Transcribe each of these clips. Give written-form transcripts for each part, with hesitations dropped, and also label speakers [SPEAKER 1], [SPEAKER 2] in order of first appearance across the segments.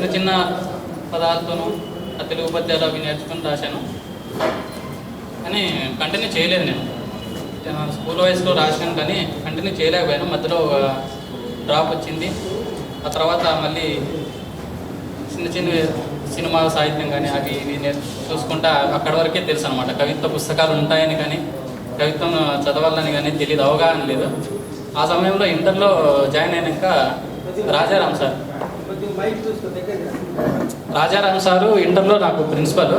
[SPEAKER 1] చిన్న చిన్న పదాలతోనూ ఆ తెలుగు పద్యాలు అవి నేర్చుకుని రాశాను. కానీ కంటిన్యూ చేయలేదు. నేను స్కూల్ వయసులో రాశాను కానీ కంటిన్యూ చేయలేకపోయాను. మధ్యలో ఒక డ్రాప్ వచ్చింది. ఆ తర్వాత మళ్ళీ చిన్న చిన్న సినిమా సాహిత్యం కానీ అవి ఇవి చూసుకుంటా అక్కడి వరకే తెలుసు అనమాట. కవిత్వ పుస్తకాలు ఉంటాయని కానీ కవిత్వం చదవాలని కానీ తెలియదు, అవగాహన లేదు. ఆ సమయంలో ఇంటర్లో జాయిన్ అయినాక రాజారాం సారు ఇంటర్లో నాకు ప్రిన్సిపల్.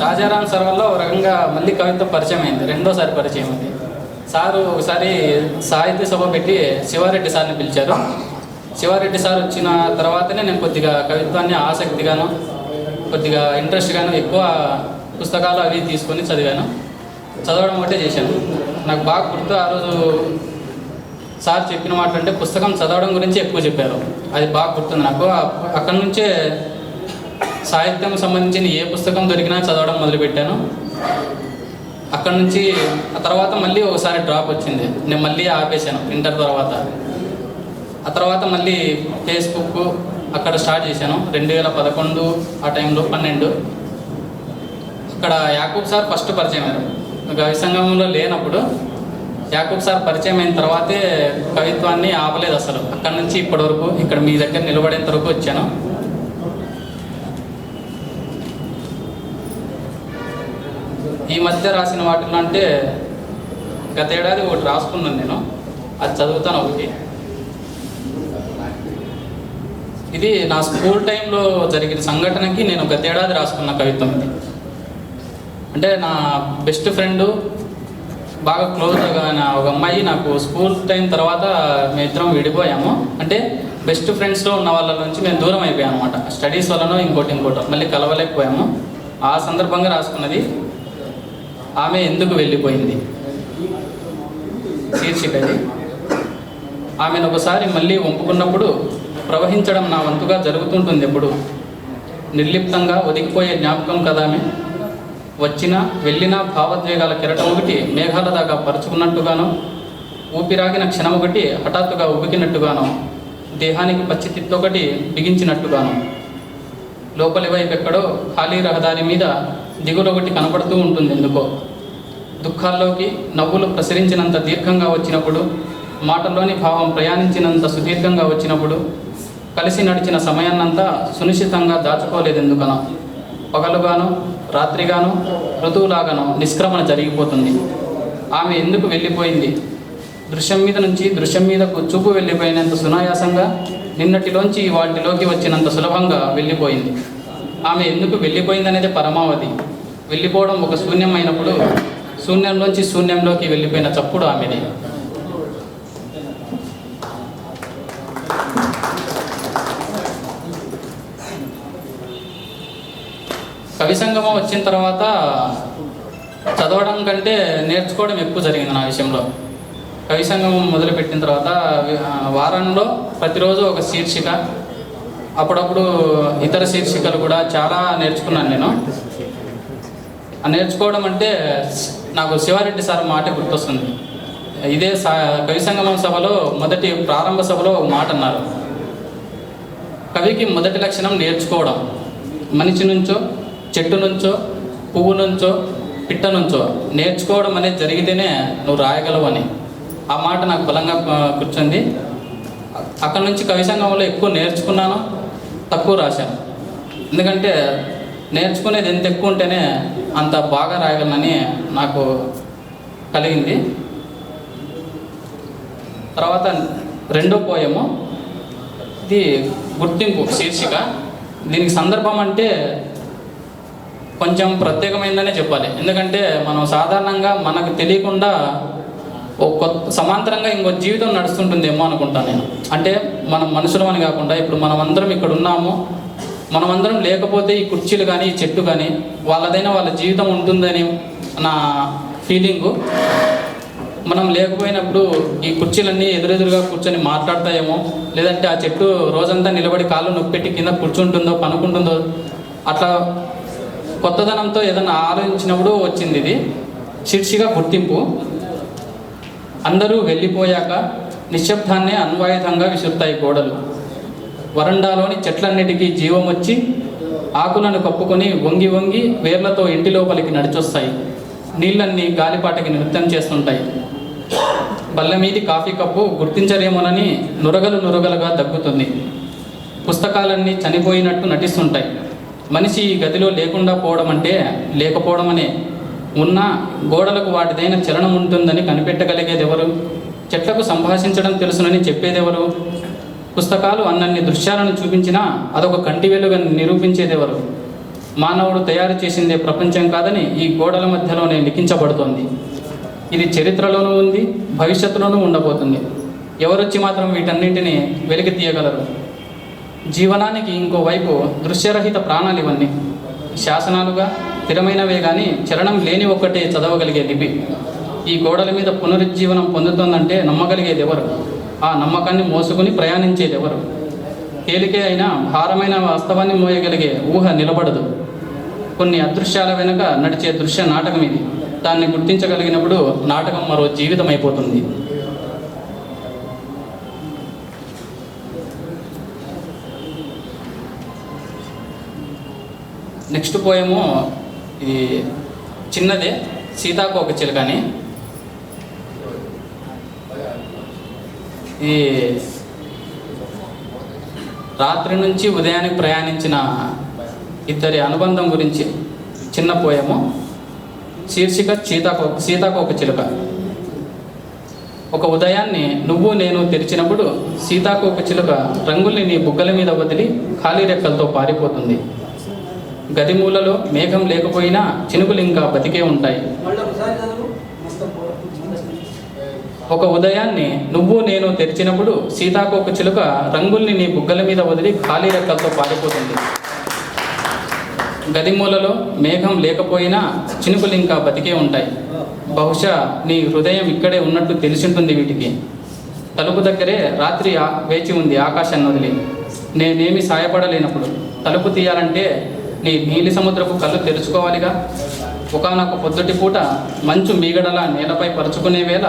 [SPEAKER 1] రాజారాం సార్ వల్ల ఒక రకంగా మళ్ళీ కవిత్వం పరిచయం అయింది, రెండోసారి పరిచయం అయింది. సారు ఒకసారి సాహిత్య సభ పెట్టి శివారెడ్డి సార్ని పిలిచారు. శివారెడ్డి సార్ వచ్చిన తర్వాతనే నేను కొద్దిగా కవిత్వాన్ని ఆసక్తిగాను కొద్దిగా ఇంట్రెస్ట్గాను ఎక్కువ పుస్తకాలు అవి తీసుకొని చదవడం ఒకటే చేశాను. నాకు బాగా గుర్తు, ఆ రోజు సార్ చెప్పిన మాట అంటే పుస్తకం చదవడం గురించి ఎక్కువ చెప్పారు. అది బాగా గుర్తుంది నాకు. అక్కడి నుంచే సాహిత్యం సంబంధించిన ఏ పుస్తకం దొరికినా చదవడం మొదలుపెట్టాను. అక్కడి నుంచి ఆ తర్వాత మళ్ళీ ఒకసారి డ్రాప్ వచ్చింది, నేను మళ్ళీ ఆపేశాను ఇంటర్ తర్వాత. ఆ తర్వాత మళ్ళీ ఫేస్బుక్ అక్కడ స్టార్ట్ చేశాను 2011 ఆ టైంలో 12. అక్కడ యాకూబ్ సార్ ఫస్ట్ పరిచయం అయ్యారు. కవి సంగమంలో లేనప్పుడు యాకూబ్ సార్ పరిచయం అయిన తర్వాతే కవిత్వాన్ని ఆపలేదు అసలు. అక్కడి నుంచి ఇప్పటి వరకు ఇక్కడ మీ దగ్గర నిలబడేంత వరకు వచ్చాను. ఈ మధ్య రాసిన వాటిలో అంటే గత ఏడాది ఒకటి రాసుకున్నాను నేను, అది చదువుతాను ఒకటి. ఇది నా స్కూల్ టైంలో జరిగిన సంఘటనకి నేను గత ఏడాది రాసుకున్న కవిత్వం ఇది. అంటే నా బెస్ట్ ఫ్రెండ్ బాగా క్లోజ్గా ఒక అమ్మాయి నాకు స్కూల్ టైం తర్వాత మేమిద్దరం విడిపోయాము. అంటే బెస్ట్ ఫ్రెండ్స్లో ఉన్న వాళ్ళ నుంచి మేము దూరం అయిపోయాం అనమాట. స్టడీస్ వల్లనో ఇంకోటి మళ్ళీ కలవలేకపోయాము. ఆ సందర్భంగా రాసుకున్నది ఆమె ఎందుకు వెళ్ళిపోయింది శీర్షికది. ఆమెను ఒకసారి మళ్ళీ వంపుకున్నప్పుడు ప్రవహించడం నా వంతుగా జరుగుతుంటుంది. ఎప్పుడు నిర్లిప్తంగా ఒదిగిపోయే జ్ఞాపకం కదామె. వచ్చిన వెళ్ళిన భావోద్వేగాల కెరటం ఒకటి మేఘాల దాకా పరుచుకున్నట్టుగాను, ఊపిరాగిన క్షణం ఒకటి హఠాత్తుగా ఉబికినట్టుగాను, దేహానికి పచ్చితిత్తొకటి బిగించినట్టుగాను, లోపలి వైపు ఎక్కడో ఖాళీ రహదారి మీద దిగులొకటి కనపడుతూ ఉంటుంది ఎందుకో. దుఃఖాల్లోకి నవ్వులు ప్రసరించినంత దీర్ఘంగా వచ్చినప్పుడు, మాటల్లోని భావం ప్రయాణించినంత సుదీర్ఘంగా వచ్చినప్పుడు, కలిసి నడిచిన సమయాన్నంతా సునిశ్చితంగా దాచుకోలేదెందుకనో. పగలుగాను రాత్రిగాను ఋతువులాగాను నిష్క్రమణ జరిగిపోతుంది. ఆమె ఎందుకు వెళ్ళిపోయింది? దృశ్యం మీద నుంచి దృశ్యం మీదకు చూపు వెళ్ళిపోయినంత సునాయాసంగా, నిన్నటిలోంచి వాటిలోకి వచ్చినంత సులభంగా వెళ్ళిపోయింది. ఆమె ఎందుకు వెళ్ళిపోయిందనేది పరమావధి. వెళ్ళిపోవడం ఒక శూన్యం అయినప్పుడు శూన్యంలోంచి శూన్యంలోకి వెళ్ళిపోయిన చప్పుడు ఆమెది. కవి సంగమం వచ్చిన తర్వాత చదవడం కంటే నేర్చుకోవడం ఎక్కువ జరిగింది నా విషయంలో. కవి సంగమం మొదలుపెట్టిన తర్వాత వారంలో ప్రతిరోజు ఒక శీర్షిక, అప్పుడప్పుడు ఇతర శీర్షికలు కూడా చాలా నేర్చుకున్నాను నేను. ఆ నేర్చుకోవడం అంటే నాకు శివారెడ్డి సార్ మాట గుర్తొస్తుంది. ఇదే కవి సంగమం సభలో మొదటి ప్రారంభ సభలో ఒక మాట అన్నారు, కవికి మొదటి లక్షణం నేర్చుకోవడం. మనిషి నుంచో చెట్టు నుంచో పువ్వు నుంచో పిట్ట నుంచో నేర్చుకోవడం అనేది జరిగితేనే నువ్వు రాయగలవు అని. ఆ మాట నాకు బలంగా కూర్చుంది. అక్కడ నుంచి కవి సంగమంలో ఎక్కువ నేర్చుకున్నాను, తక్కువ రాశాను. ఎందుకంటే నేర్చుకునేది ఎంత ఎక్కువ ఉంటేనే అంత బాగా రాయగలనని నాకు కలిగింది. తర్వాత రెండో పోయము, ఇది గుర్తింపు శీర్షిక. దీనికి సందర్భం అంటే కొంచెం ప్రత్యేకమైందనే చెప్పాలి. ఎందుకంటే మనం సాధారణంగా మనకు తెలియకుండా సమాంతరంగా ఇంకో జీవితం నడుస్తుంటుందేమో అనుకుంటాను నేను. అంటే మనం మనుషులం అని కాకుండా ఇప్పుడు మనమందరం ఇక్కడ ఉన్నాము, మనమందరం లేకపోతే ఈ కుర్చీలు కానీ ఈ చెట్టు కానీ వాళ్ళదైనా వాళ్ళ జీవితం ఉంటుందని నా ఫీలింగు. మనం లేకపోయినప్పుడు ఈ కుర్చీలన్నీ ఎదురెదురుగా కూర్చొని మాట్లాడతాయేమో, లేదంటే ఆ చెట్టు రోజంతా నిలబడి కాళ్ళు నొప్పెట్టి కింద కూర్చుంటుందో పనుకుంటుందో, అట్లా కొత్తదనంతో ఏదైనా ఆలోచించినప్పుడు వచ్చింది ఇది. శీర్షిక గుర్తింపు. అందరూ వెళ్ళిపోయాక నిశ్శబ్దాన్నే అన్వాయుధంగా విసురుతాయి గోడలు. వరండాలోని చెట్లన్నిటికీ జీవం వచ్చి ఆకులను కప్పుకొని వంగి వంగి వేర్లతో ఇంటి లోపలికి నడిచొస్తాయి. నీళ్ళన్నీ గాలిపాటకి నృత్యం చేస్తుంటాయి. బల్ల మీది కాఫీ కప్పు గుర్తించరేమోనని నురగలు నురగలుగా దగ్గుతుంది. పుస్తకాలన్నీ చనిపోయినట్టు నటిస్తుంటాయి. మనిషి ఈ గదిలో లేకుండా పోవడం అంటే లేకపోవడమనే. ఉన్న గోడలకు వాటిదైన చలనం ఉంటుందని కనిపెట్టగలిగేది ఎవరు? చెట్లకు సంభాషించడం తెలుసునని చెప్పేదెవరు? పుస్తకాలు అన్నన్ని దృశ్యాలను చూపించినా అదొక కంటి వెలుగు నిరూపించేదెవరు? మానవుడు తయారు చేసిందే ప్రపంచం కాదని ఈ గోడల మధ్యలోనే లిఖించబడుతోంది. ఇది చరిత్రలోనూ ఉంది, భవిష్యత్తులోనూ ఉండబోతుంది. ఎవరొచ్చి మాత్రం వీటన్నింటినీ వెలికి తీయగలరు? జీవనానికి ఇంకోవైపు దృశ్యరహిత ప్రాణాలు ఇవన్నీ. శాసనాలుగా స్థిరమైనవే కానీ చలనం లేని ఒక్కటే చదవగలిగే లిపి. ఈ గోడల మీద పునరుజ్జీవనం పొందుతోందంటే నమ్మగలిగేది ఎవరు? ఆ నమ్మకాన్ని మోసుకుని ప్రయాణించేది ఎవరు? తేలికే అయినా భారమైన వాస్తవాన్ని మోయగలిగే ఊహ నిలబడదు. కొన్ని అదృశ్యాల వెనుక నడిచే దృశ్య నాటకం ఇది. దాన్ని గుర్తించగలిగినప్పుడు నాటకం మరో జీవితం అయిపోతుంది. నెక్స్ట్ పోయము ఇది చిన్నదే, సీతాకోక చిలుకని. ఈ రాత్రి నుంచి ఉదయానికి ప్రయాణించిన ఇద్దరి అనుబంధం గురించి చిన్న పోయము. శీర్షిక సీతాకోక చిలుక. ఒక ఉదయాన్ని నువ్వు నేను తెరిచినప్పుడు సీతాకోక చిలుక రంగుల్ని నీ బుగ్గల మీద వదిలి ఖాళీ రెక్కలతో పారిపోతుంది. గది మూలలో మేఘం లేకపోయినా చినుకులు ఇంకా బతికే ఉంటాయి. ఒక ఉదయాన్ని నువ్వు నేను తెరిచినప్పుడు సీతాకోక చిలుక రంగుల్ని నీ బుగ్గల మీద వదిలి ఖాళీ రెక్కలతో పారిపోతుంది. గది మూలలో మేఘం లేకపోయినా చినుకులు ఇంకా బతికే ఉంటాయి. బహుశా నీ హృదయం ఇక్కడే ఉన్నట్టు తెలిసింటుంది వీటికి. తలుపు దగ్గరే రాత్రి వేచి ఉంది ఆకాశాన్ని వదిలి. నేనేమి సాయపడలేనప్పుడు తలుపు తీయాలంటే నీ నీలి సముద్రపు కళ్ళు తెరుచుకోవాలిగా. ఒకానొక పొద్దుటి పూట మంచు మీగడలా నేలపై పరుచుకునే వేళ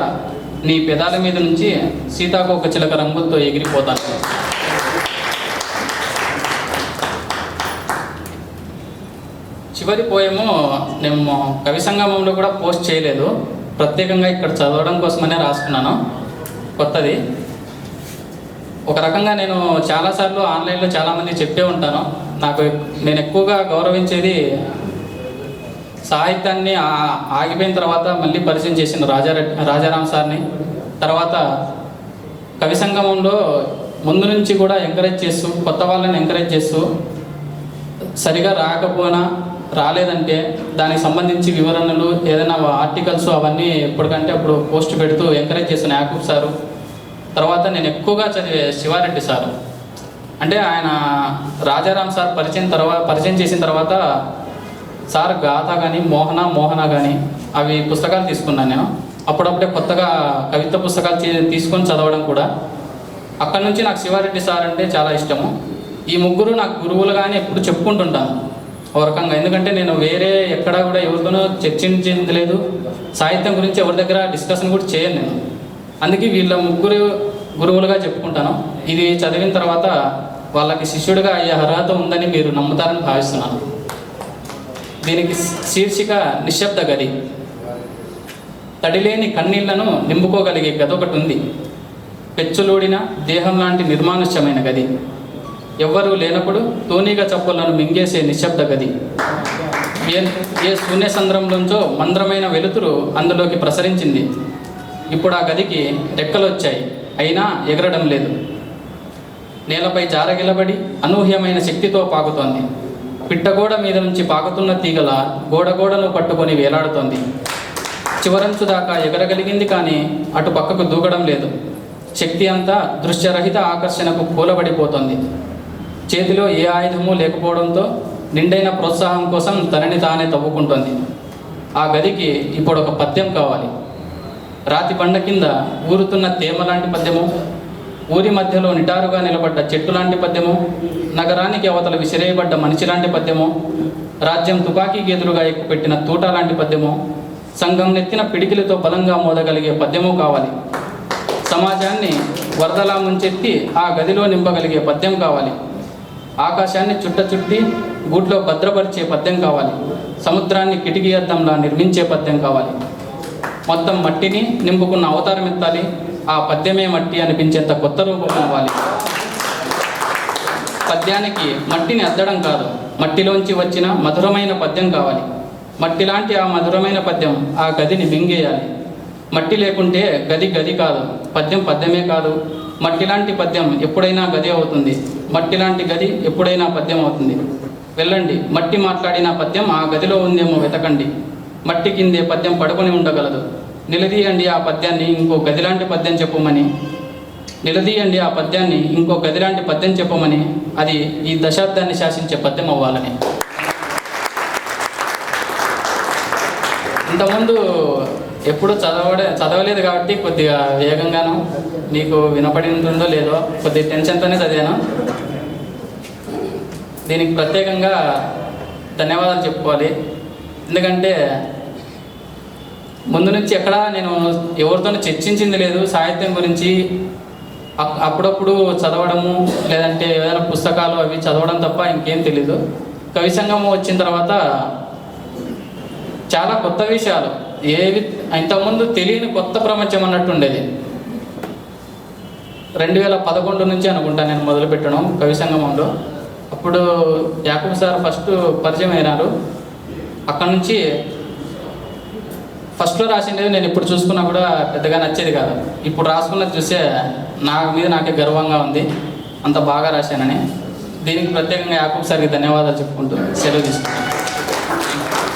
[SPEAKER 1] నీ పెదాల మీద నుంచి సీతాకోక చిలక రంగులతో ఎగిరిపోతాను. చివరి పోయము నేను కవి సంగమంలో కూడా పోస్ట్ చేయలేదు, ప్రత్యేకంగా ఇక్కడ చదవడం కోసమనే రాసుకున్నాను. కొత్తది. ఒక రకంగా నేను చాలాసార్లు ఆన్లైన్లో చాలామంది చెప్పే ఉంటాను. నేను ఎక్కువగా గౌరవించేది సాహిత్యాన్ని ఆగిపోయిన తర్వాత మళ్ళీ పరిచయం చేసిన రాజారాం సార్ని. తర్వాత కవి సంగమంలో ముందు నుంచి కూడా ఎంకరేజ్ చేస్తూ, కొత్త వాళ్ళని ఎంకరేజ్ చేస్తూ, సరిగా రాలేదంటే దానికి సంబంధించి వివరణలు, ఏదైనా ఆర్టికల్స్ అవన్నీ ఎప్పటికంటే అప్పుడు పోస్ట్ పెడుతూ ఎంకరేజ్ చేసిన యాకూబ్ సారు. తర్వాత నేను ఎక్కువగా చదివే శివారెడ్డి సారు. అంటే ఆయన రాజారాం సార్ పరిచయం చేసిన తర్వాత సార్ గాథ కానీ మోహన కానీ అవి పుస్తకాలు తీసుకున్నాను నేను. అప్పుడప్పుడే కొత్తగా కవిత్వ పుస్తకాలు తీసుకొని చదవడం కూడా. అక్కడి నుంచి నాకు శివారెడ్డి సార్ అంటే చాలా ఇష్టము. ఈ ముగ్గురు నాకు గురువులుగానే ఎప్పుడు చెప్పుకుంటుంటాను ఒక రకంగా. ఎందుకంటే నేను వేరే ఎక్కడా కూడా ఎవరితోనూ చర్చించింది లేదు, సాహిత్యం గురించి ఎవరి దగ్గర డిస్కషన్ కూడా చేయను నేను. అందుకే వీళ్ళ ముగ్గురు గురువులుగా చెప్పుకుంటాను. ఇది చదివిన తర్వాత వాళ్ళకి శిష్యుడిగా అయ్యే అర్హత ఉందని మీరు నమ్ముతారని భావిస్తున్నాను. దీనికి శీర్షిక నిశ్శబ్ద గది. తడిలేని కన్నీళ్లను నింపుకోగలిగే గది ఒకటి ఉంది. పెచ్చులూడిన దేహం లాంటి నిర్మానుష్యమైన గది. ఎవ్వరూ లేనప్పుడు తోనీగా చప్పులను మింగేసే నిశ్శబ్ద గది. ఏ శూన్య సంద్రంలోంచో మంద్రమైన వెలుతురు అందులోకి ప్రసరించింది. ఇప్పుడు ఆ గదికి రెక్కలు వచ్చాయి, అయినా ఎగరడం లేదు. నేలపై జారగిలబడి అనూహ్యమైన శక్తితో పాకుతోంది. పిట్టగోడ మీద నుంచి పాకుతున్న తీగల గోడను పట్టుకొని వేలాడుతోంది. చివరంచు దాకా ఎగరగలిగింది, కానీ అటు పక్కకు దూకడం లేదు. శక్తి అంతా దృశ్యరహిత ఆకర్షణకు కూలబడిపోతోంది. చేతిలో ఏ ఆయుధము లేకపోవడంతో నిండైన ప్రోత్సాహం కోసం తనని తానే తవ్వుకుంటోంది. ఆ గదికి ఇప్పుడు ఒక పద్యం కావాలి. రాతి బండ కింద ఊరుతున్న తేమ లాంటి పద్యము, ఊరి మధ్యలో నిటారుగా నిలబడ్డ చెట్టు లాంటి పద్యము, నగరానికి అవతల విసిరేయబడ్డ మనిషి లాంటి పద్యము, రాజ్యం తుపాకీకి ఎదురుగా ఎక్కుపెట్టిన తూట లాంటి పద్యము, సంఘం నెత్తిన పిడికిలతో బలంగా మోదగలిగే పద్యము కావాలి. సమాజాన్ని వరదలా ముంచెత్తి ఆ గదిలో నింపగలిగే పద్యం కావాలి. ఆకాశాన్ని చుట్టి గూట్లో భద్రపరిచే పద్యం కావాలి. సముద్రాన్ని కిటికీ అద్దంలా నిర్మించే పద్యం కావాలి. మొత్తం మట్టిని నింపుకున్న అవతారం ఎత్తాలి. ఆ పద్యమే మట్టి అనిపించేంత కొత్త రూపం అవ్వాలి. పద్యానికి మట్టిని అద్దడం కాదు, మట్టిలోంచి వచ్చిన మధురమైన పద్యం కావాలి. మట్టి లాంటి ఆ మధురమైన పద్యం ఆ గదిని మింగేయాలి. మట్టి లేకుంటే గది గది కాదు, పద్యం పద్యమే కాదు. మట్టి లాంటి పద్యం ఎప్పుడైనా గది అవుతుంది, మట్టి లాంటి గది ఎప్పుడైనా పద్యం అవుతుంది. వెళ్ళండి, మట్టి మాట్లాడిన పద్యం ఆ గదిలో ఉందేమో వెతకండి. మట్టి కిందే పద్యం పడుకొని ఉండగలదు. నిలదీయండి ఆ పద్యాన్ని ఇంకో గదిలాంటి పద్యం చెప్పమని. నిలదీయండి ఆ పద్యాన్ని ఇంకో గదిలాంటి పద్యం చెప్పమని. అది ఈ దశాబ్దాన్ని శాసించే పద్యం అవ్వాలని. ఇంతకుముందు ఎప్పుడు చదవలేదు కాబట్టి కొద్దిగా వేగంగాను మీకు వినపడిందో లేదో కొద్దిగా టెన్షన్తోనే చదివాను. దీనికి ప్రత్యేకంగా ధన్యవాదాలు చెప్పుకోవాలి. ఎందుకంటే ముందు నుంచి ఎక్కడా నేను ఎవరితోనూ చర్చించింది లేదు సాహిత్యం గురించి. అప్పుడప్పుడు చదవడము లేదంటే ఏదైనా పుస్తకాలు అవి చదవడం తప్ప ఇంకేం తెలీదు. కవి సంగమం వచ్చిన తర్వాత చాలా కొత్త విషయాలు, ఏవి ఇంతకుముందు తెలియని కొత్త ప్రపంచం అన్నట్టు ఉండేది. 2011 నుంచి అనుకుంటా నేను మొదలుపెట్టడం కవి సంగమంలో. అప్పుడు యాకూబ్ సార్ ఫస్ట్ పరిచయం అయినారు. అక్కడ నుంచి ఫస్ట్లో రాసిండేది నేను ఇప్పుడు చూసుకున్నా కూడా పెద్దగా నచ్చేది కాదు. ఇప్పుడు రాసుకున్నది చూస్తే నాకే గర్వంగా ఉంది, అంత బాగా రాశానని. దీనికి ప్రత్యేకంగా యాకూబ్ సార్కి ధన్యవాదాలు చెప్పుకుంటూ సెలవు తీసుకుంటాను.